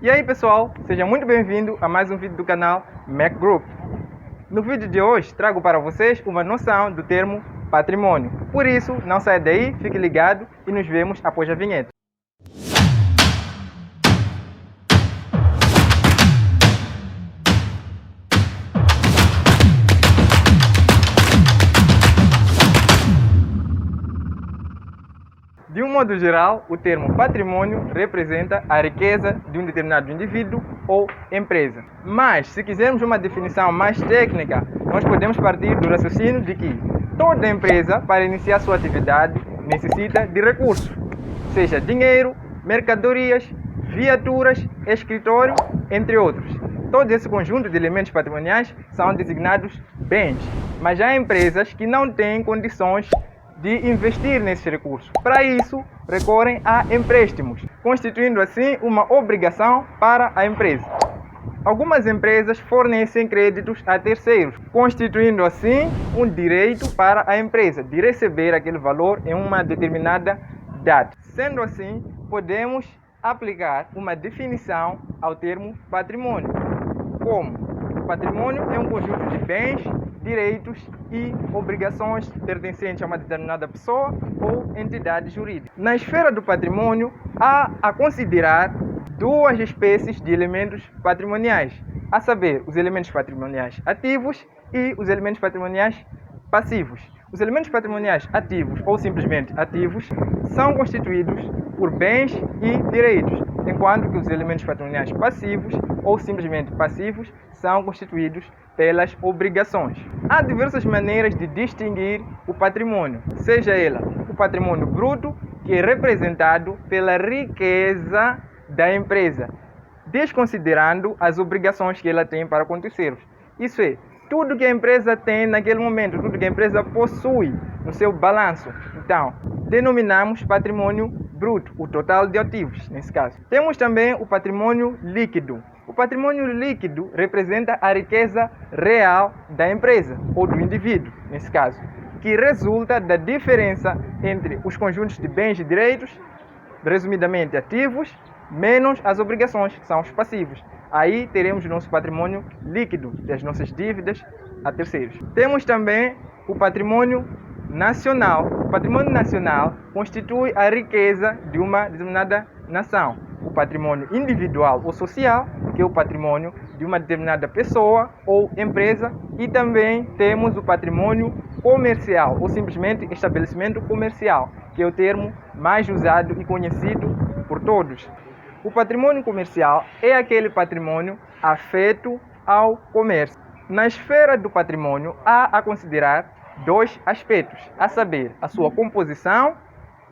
E aí pessoal, seja muito bem-vindo a mais um vídeo do canal Mac Group. No vídeo de hoje trago para vocês uma noção do termo patrimônio. Por isso, não saia daí, fique ligado e nos vemos após a vinheta. De um modo geral, o termo patrimônio representa a riqueza de um determinado indivíduo ou empresa. Mas, se quisermos uma definição mais técnica, nós podemos partir do raciocínio de que toda empresa, para iniciar sua atividade, necessita de recursos, seja dinheiro, mercadorias, viaturas, escritório, entre outros. Todo esse conjunto de elementos patrimoniais são designados bens, mas há empresas que não têm condições de investir nesses recursos. Para isso, recorrem a empréstimos, constituindo assim uma obrigação para a empresa. Algumas empresas fornecem créditos a terceiros, constituindo assim um direito para a empresa de receber aquele valor em uma determinada data. Sendo assim, podemos aplicar uma definição ao termo patrimônio, como patrimônio é um conjunto de bens, direitos e obrigações pertencentes a uma determinada pessoa ou entidade jurídica. Na esfera do patrimônio, há a considerar duas espécies de elementos patrimoniais, a saber, os elementos patrimoniais ativos e os elementos patrimoniais passivos. Os elementos patrimoniais ativos ou simplesmente ativos são constituídos por bens e direitos, enquanto que os elementos patrimoniais passivos ou simplesmente passivos são constituídos pelas obrigações. Há diversas maneiras de distinguir o patrimônio, seja ela o patrimônio bruto, que é representado pela riqueza da empresa, desconsiderando as obrigações que ela tem para com terceiros. Isso é, tudo que a empresa tem naquele momento, tudo que a empresa possui no seu balanço. Então, denominamos patrimônio bruto, o total de ativos, nesse caso. Temos também o patrimônio líquido. O patrimônio líquido representa a riqueza real da empresa, ou do indivíduo, nesse caso, que resulta da diferença entre os conjuntos de bens e direitos, resumidamente ativos, menos as obrigações, que são os passivos. Aí teremos o nosso patrimônio líquido, das nossas dívidas a terceiros. Temos também o patrimônio nacional. O patrimônio nacional constitui a riqueza de uma determinada nação. O patrimônio individual ou social, que é o patrimônio de uma determinada pessoa ou empresa, e também temos o patrimônio comercial, ou simplesmente estabelecimento comercial, que é o termo mais usado e conhecido por todos. O patrimônio comercial é aquele patrimônio afeto ao comércio. Na esfera do patrimônio, há a considerar dois aspectos, a saber, a sua composição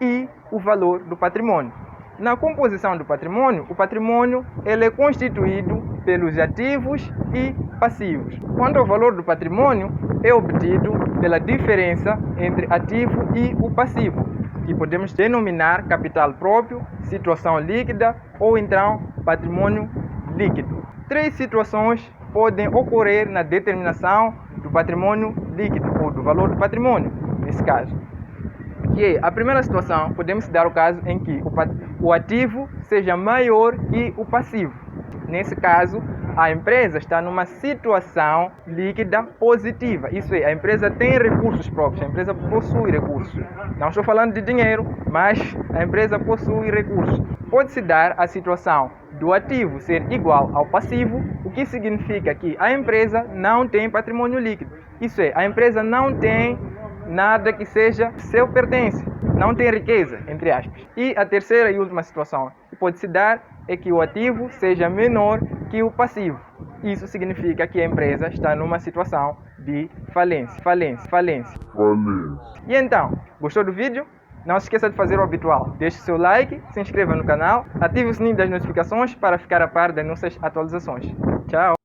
e o valor do patrimônio. Na composição do patrimônio, o patrimônio ele é constituído pelos ativos e passivos. Quanto ao valor do patrimônio, é obtido pela diferença entre ativo e o passivo, que podemos denominar capital próprio, situação líquida ou então patrimônio líquido. Três situações podem ocorrer na determinação do patrimônio líquido ou do valor do patrimônio, nesse caso. Que a primeira situação, podemos dar o caso em que o ativo seja maior que o passivo. Nesse caso, a empresa está numa situação líquida positiva. Isso é, a empresa tem recursos próprios, a empresa possui recursos. Não estou falando de dinheiro, mas a empresa possui recursos. Pode-se dar a situação do ativo ser igual ao passivo, o que significa que a empresa não tem patrimônio líquido. Isso é, a empresa não tem nada que seja seu pertence, não tem riqueza, entre aspas. E a terceira e última situação que pode se dar é que o ativo seja menor que o passivo. Isso significa que a empresa está numa situação de falência. E então, gostou do vídeo? Não se esqueça de fazer o habitual. Deixe seu like, se inscreva no canal, ative o sininho das notificações para ficar a par das nossas atualizações. Tchau!